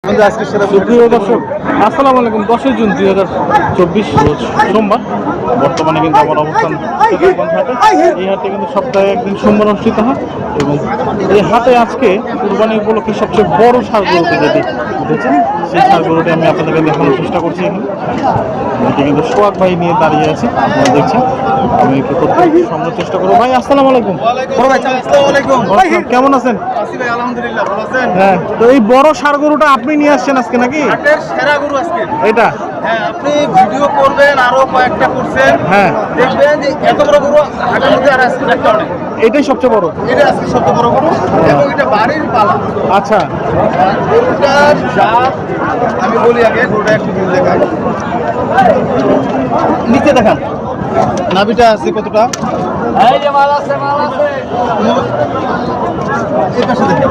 প্রিয় দর্শক, আসসালামু আলাইকুম। 10 জুন 2024 রোজ সোমবার। বর্তমানে কিন্তু আমার অবস্থান এই হাটে কিন্তু সপ্তাহে একদিন সোমবার অনুষ্ঠিত হয় এবং এই হাটে আজকে কুরবানি উপলক্ষে সবচেয়ে বড় ষাঁড়গরুটি যেটি উঠেছে সেই ষাঁড়গরুটি আমি আপনাদেরকে দেখানোর চেষ্টা করছি। এটি কিন্তু সোহাগ ভাই নিয়ে দাঁড়িয়ে আছে, আপনারা দেখছেন। আমি একটু তথ্য সামনের চেষ্টা করবো। ভাই আসসালামু আলাইকুম। কেমন আছেন? আলহামদুলিল্লাহ, ভালো আছেন? হ্যাঁ, তো এই বড় ষাঁড়গরুটা আপনি নিয়ে আসছেন আজকে নাকি? হাটের সেরা গরু আজকে এটা হ্যাঁ, আপনি ভিডিও করবেন, আরো কয়েকটা করছেন, হ্যাঁ, দেখবেন যে এত বড় গরু হাটের মধ্যে আর আজকে একটা অনেক। এটাই সবচেয়ে বড়, এটা আজকে সবচেয়ে বড় গরু এবং এটা বাড়ির পালা। আচ্ছা, গরুটার জাত আমি বলি আগে, গরুটা একটু দেখান, নিচে দেখান নাভিটা আছে কতটা, এই যে মাল আছে এই পাশে দেখেন,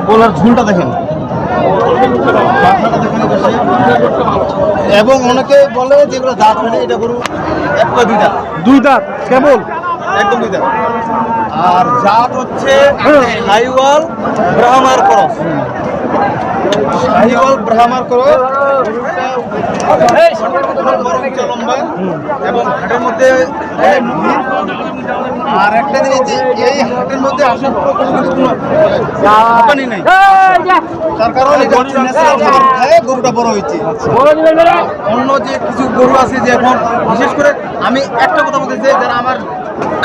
গোলার ঝুলটা দেখেন, মাথাটা দেখেন এই পাশে। এবং অনেকে বলে যেগুলো দাঁত হয়নি, এটা গরু একটা দুই দাঁত কেবল, একদম দুই দাঁত। আর জাত হচ্ছে সাহিওয়াল ব্রাহ্মার ক্রস, সাহিওয়াল ব্রাহ্মার ক্রস। লম্বা এবং হাটের মধ্যে আর একটা জিনিস, এই হাটের মধ্যে আসার পর কোনো নেই, তার কারণ গরুটা বড় হয়েছে। অন্য যে কিছু গরু আছে যে এখন বিশেষ করে আমি একটা কথা বলতে চাই, যারা আমার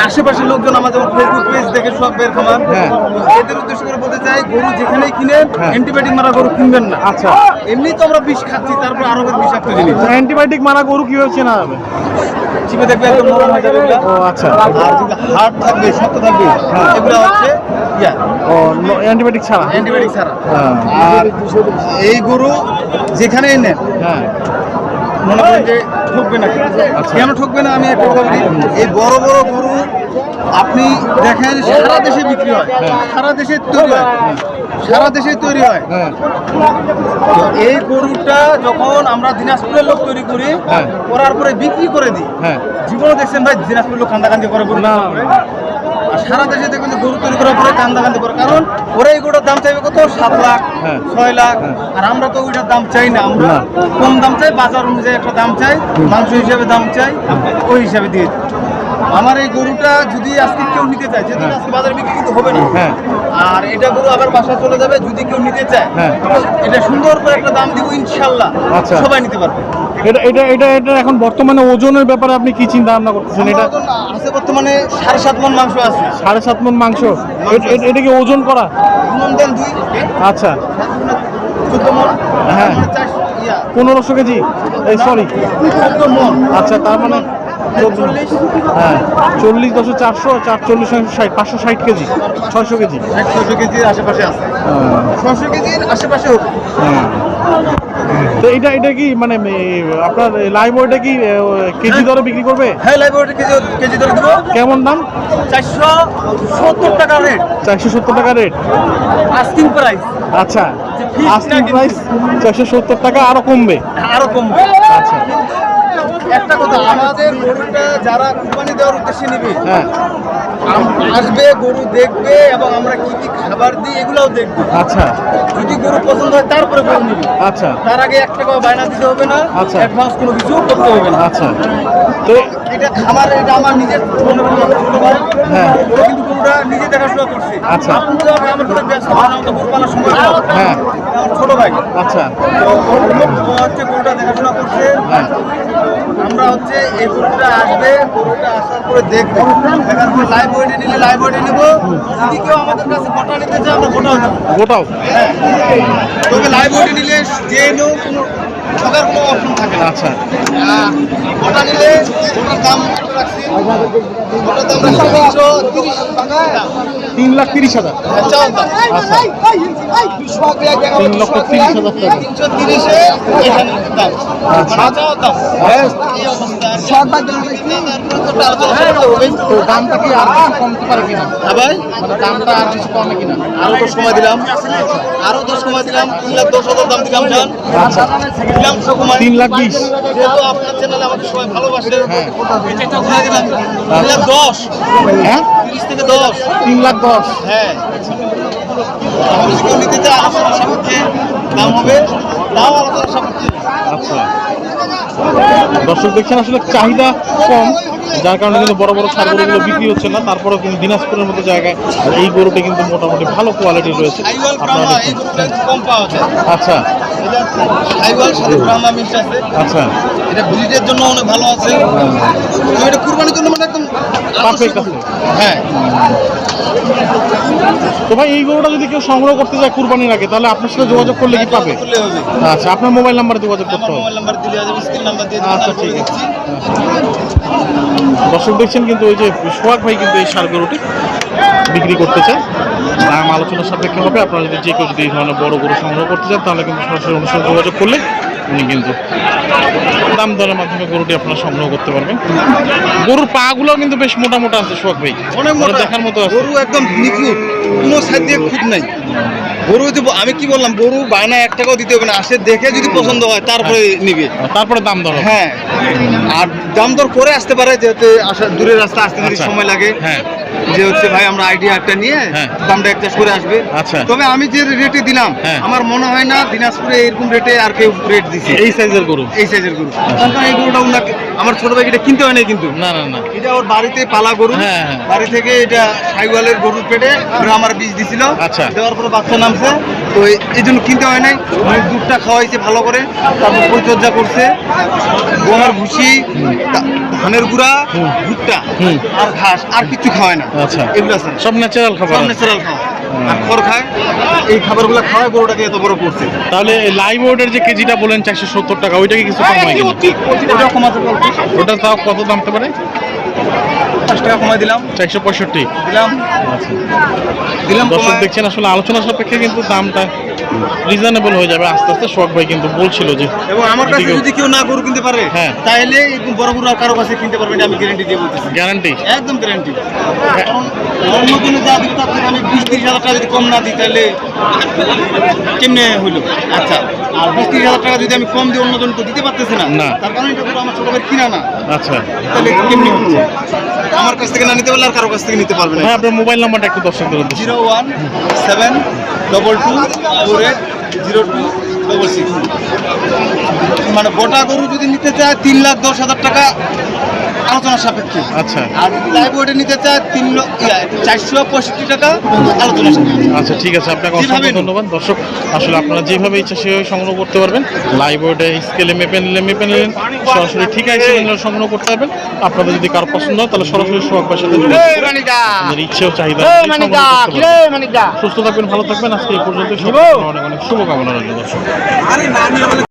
আশেপাশের লোকজন আমার যেমন ফেসবুক পেজ দেখে সব বের খামার, এদের উদ্দেশ্য করে বলতে চাই, গরু যেখানেই কিনেন অ্যান্টিবায়োটিক মারা গরু কিনবেন না। আচ্ছা, এমনি তো আমরা বিষ খাচ্ছি, তারপর আরো বিষাক্ত জিনিস। অ্যান্টিবায়োটিক মারা গরু কিভাবে চেনা যাবে? চিপে দেখবে একদম নরম হয়ে যাবে। ও আচ্ছা, আর যদি হার্ড থাকবে, শক্ত থাকবে, এগুলো হচ্ছে অ্যান্টিবায়োটিক ছাড়া, অ্যান্টিবায়োটিক ছাড়া। আর এই গরু যেখানেই নেন, হ্যাঁ, মনে করেন যে ঠকবে না। কেন ঠকবে না আমি একটা কথা বলি, এই বড় বড় গরু আপনি দেখেন সারা দেশে বিক্রি হয়, সারা দেশে তৈরি হয়, সারা দেশে তৈরি হয়। তো এই গরুটা যখন আমরা দিনাজপুরের লোক তৈরি করি, করার পরে বিক্রি করে দিই, জীবনে দেখছেন ভাই দিনাজপুরের লোক কান্দাকান্দি করে গরু না। আর সারা দেশে দেখবেন যে গরু তৈরি করার পরে কান্দাকান্দি করে, কারণ ওরা এই গরুটার দাম চাইবে কত, 7 লাখ 6 লাখ। আর আমরা তো ওইটার দাম চাই না, আমরা কম দাম চাই, বাজার অনুযায়ী একটা দাম চাই, মাংস হিসাবে দাম চাই, ওই হিসাবে দিয়ে দিই। আমার এই গরুটা যদি আজকে কেউ নিতে চায়, যেহেতু আজকে বাজারে বিক্রি কিন্তু হবে না, আর এটা গরু আবার বাসায় চলে যাবে, যদি কেউ নিতে চায় এটা সুন্দর করে একটা দাম দিব ইনশাল্লাহ, সবাই নিতে পারবে। এটা এখন বর্তমানে ওজনের ব্যাপারে আপনি কি চিন্তা ভাবনা করতেছেন? এটা আছে বর্তমানে 7.5 মণ মাংস আছে। 7.5 মণ মাংস, এটা কি ওজন করা? ওজন দেন 2। আচ্ছা, 14 মণ, হ্যাঁ, 1500 কেজি, এই সরি 14 মণ। আচ্ছা, তার মানে 40, হ্যাঁ, 40 10 400 440 60 560 কেজি, 600 কেজি, 600 কেজির আশেপাশে আছে, 600 কেজির আশেপাশে। তো এটা কি মানে আপনার লাইভ ওয়েটটা কি কেজি দরে বিক্রি করবে? হ্যাঁ, লাইভ ওয়েটে কেজি দরে দেবো। কেমন দাম? 470 টাকা রেট। 470 টাকা রেট আস্কিং প্রাইস। আচ্ছা, আস্কিং প্রাইস 470 টাকা, আরো কমবে? আরো কমবে। আচ্ছা, একটা কথা, আমাদের গরুটা যারা কুরবানি দেওয়ার উদ্দেশ্যে নিবে, আসবে, গরু দেখবে এবং আমরা কি কি খাবার দিই এগুলাও দেখবে। আচ্ছা, যদি গরু পছন্দ হয় তারপরে গরু নিবে। আচ্ছা, তার আগে 1 টাকা বায়না দিতে হবে না, অ্যাডভান্স কোনো কিছু করতে হবে না। আচ্ছা, তো এটা খাবার, এটা আমার নিজের ছোট ভাই, ও কিন্তু গরুটা নিজে দেখাশোনা করছে। আচ্ছা, আপনি তো আমার করে ব্যস্ত, আমার তো গরু পালার সময় নেই। হ্যাঁ, আমার ছোট ভাই। আচ্ছা, তো হচ্ছে গরুটা দেখাশোনা করছে। আমরা হচ্ছে এই গরুটা আসবে, গরুটা আসার পরে দেখবো, দেখার পরে লাইভ ওয়েটে নিলে লাইভ ওয়েটে নেবো। যদি কেউ আমাদের কাছে গোটা নিতে চায় আমরা গোটাও। হ্যাঁ, তবে লাইভ ওয়েটে নিলে যে নেও কোনো ঠকার কোনো অপশন থাকে না। আচ্ছা, গোটা নিলে গোটার দাম রাখছি, গোটার দাম রাখছি 3,30,000 চাওয়ার দাম। আচ্ছা, 3,30,000 টাকা, 330-এ এখানে দাম, চাওয়ার দাম। এই অবস্থা তো দামটা কি আর কিছু কমতে পারে কিনা? হ্যাঁ ভাই, মানে দামটা আর কিছু কমে কিনা? আরো তো সময় দিলাম, 3,10,000 দাম দিলাম। জান, আচ্ছা, দিলাম 3,20,000। যেহেতু আপনার চ্যানেলে আমাদের সবাই ভালোবাসে, এটা ঘুরে দিলাম 3,10,000। হ্যাঁ, 30 থেকে 10। 3,10,000। হ্যাঁ, যদি কেউ নিতে চায় আলোচনার সাপেক্ষে দাম হবে, দাম আলোচনার সাপেক্ষে। আচ্ছা, দর্শক দেখছেন আসলে চাহিদা কম, যার কারণে কিন্তু বড় বড় ষাঁড় গরুগুলো বিক্রি হচ্ছে না। তারপরেও কিন্তু দিনাজপুরের মতো জায়গায় এই গরুটা কিন্তু মোটামুটি ভালো কোয়ালিটির রয়েছে। সাইওয়াল আপনারা ব্রাহ্মা এই দেখছেন। গরুটা একটু কম পাওয়া যায়। আচ্ছা এটা সাইওয়াল সাথে ব্রাহ্মা মিক্স আছে। আচ্ছা, এটা ব্রিডের জন্য অনেক ভালো আছে। তো এটা কুরবানির জন্য মানে একদম পারফেক্ট আছে। হ্যাঁ। তো ভাই এই গরুটা যদি কেউ সংগ্রহ করতে যায় কুরবানির আগে, তাহলে আপনার সাথে যোগাযোগ করলে কি পাবে? করলে হবে। আচ্ছা, আপনার মোবাইল নাম্বারে যোগাযোগ করতে আমার হবে। মোবাইল নাম্বার দিলে যাবে, স্ক্রিন নাম্বার দিয়ে দিবেন, আচ্ছা, আমি বলে ঠিক আছে। দিচ্ছি। দর্শক দেখছেন কিন্তু ওই যে সোহাগ ভাই কিন্তু এই ষাঁড় গরুটি বিক্রি করতে চায়। দাম আলোচনার সাপেক্ষে হবে। আপনারা যদি যে কেউ যদি এই ধরনের বড় গরু সংগ্রহ করতে চান, তাহলে কিন্তু সরাসরি অনুষ্ঠানে যোগাযোগ করলে উনি কিন্তু দাম দরের মাধ্যমে গরুটি আপনারা সংগ্রহ করতে পারবেন। গরুর পা গুলো কিন্তু বেশ মোটা মোটা আছে সোহাগ ভাই, অনেক মানে মোটা দেখার মতো আছে। গরু একদম নিখুঁত, কোনো সাইড দিয়ে খুঁত নাই। গরু যদি আমি কি বললাম, গরু বায়না 1 টাকাও দিতে হবে না, আসে দেখে যদি পছন্দ হয় তারপরে নিবে। তারপরে দাম দর হবে। হ্যাঁ, আর দাম দর করে আসতে পারে, যেহেতু আসা দূরের রাস্তা, আসতে যদি আচ্ছা। সময় লাগে। হ্যাঁ যে হচ্ছে ভাই আমরা আইডিয়া একটা নিয়ে হ্যাঁ। দামটা অ্যাডজাস্ট করে আসবে। আচ্ছা। তবে আমি যে রেটে দিলাম, হ্যাঁ। আমার মনে হয় না দিনাজপুরে এরকম রেটে আর কেউ রেট দিছে এই সাইজের গরু। এই সাইজের গরু। কারণ এই গরুটা ওনাকে আমার ছোট ভাইকে এটা কিনতে হয় না কিন্তু। না না না, এটা ওর বাড়িতে পালা গরু। হ্যাঁ, হ্যাঁ। বাড়ি থেকে এটা সাইওয়ালের গরুর পেটে আমার বীজ দিছিল। আচ্ছা। দেওয়ার পরে বাচ্চা নামছে, তো এই জন্য কিনতে হয় নাই। মানে দুধটা খাওয়াইছে ভালো করে, তারপর পরিচর্যা করছে, গমের ভুসি, ধানের গুঁড়া, ভুট্টা হুম। আর ঘাস, আর কিছু খাওয়ায় না। আচ্ছা, এগুলো আছে সব ন্যাচারাল খাবার। সব ন্যাচারাল খাওয়া, আর খড় খায়। এই খাবারগুলো খাওয়ায় গরুটাকে এত বড় করছে। তাহলে লাইভ ওয়েটের যে কেজিটা বলেন 470 টাকা, ওইটা কি কিছু কম হয় কিনা? ওটা কমাতে বলছি, ওটা তাও কত দামতে পারে? 5 টাকা কমাই দিলাম 465। দিলাম আচ্ছা, দিলাম দর্শক কমায়। দেখছেন আসলে আলোচনা সাপেক্ষে কিন্তু দামটা রিজনেবল হয়ে যাবে আস্তে আস্তে। সোহাগ ভাই কিন্তু বলছিল যে এবং আমার কাছে এদিকেও- যদি কেউ না গরু কিনতে পারে, হ্যাঁ। তাহলে এরকম বড় গরু আর কারো কাছে কিনতে পারবেন না, আমি গ্যারান্টি দিয়ে বলতেছি। গ্যারান্টি। একদম গ্যারান্টি। কারণ অন্য জন্য যা দিবে তার থেকে আমি 20-30 হাজার টাকা যদি কম না দিই, তাহলে কেমনে হইলো? আচ্ছা, আর 20-30 হাজার টাকা যদি আমি কম দিই, অন্য জন তো দিতে পারতেছে না। না। তার কারণে এটা গরু আমার ছোট ভাই কিনা না, আচ্ছা তাহলে কেমনি হচ্ছে? আমার কাছ থেকে না নিতে পারলে আর কারো কাছ থেকে নিতে পারবে না। ভাই, আপনার মোবাইল নাম্বারটা একটু দর্শকদের উদ্দেশ্যে। 01722480266। মানে গোটা গরু যদি নিতে চায় 3,10,000 টাকা আলোচনা সাপেক্ষে। আচ্ছা আর যদি লাইভ ওয়েটে নিতে চায় 465 টাকা আলোচনা সাপেক্ষে। আচ্ছা, ঠিক আছে, আপনাকে অসংখ্য যেভাবে নিন। ধন্যবাদ। দর্শক আসলে আপনারা যেভাবে ইচ্ছা সেভাবে সংগ্রহ করতে পারবেন। লাইভ ওয়েটে স্কেলে মেপে নিলেন, সরাসরি ঠিকায় হিসেবে নিলে সংগ্রহ করতে পারবেন। আপনাদের যদি কারো পছন্দ হয়, তাহলে সরাসরি সোহাগ ভাইয়ের সাথে যোগাযোগ করে আপনাদের ইচ্ছেও চাহিদা অনুযায়ী সংগ্রহ করতে পারবেন। সুস্থ থাকবেন, ভালো থাকবেন। আজকে এই পর্যন্ত অনেক অনেক শুভকামনা রইল দর্শক।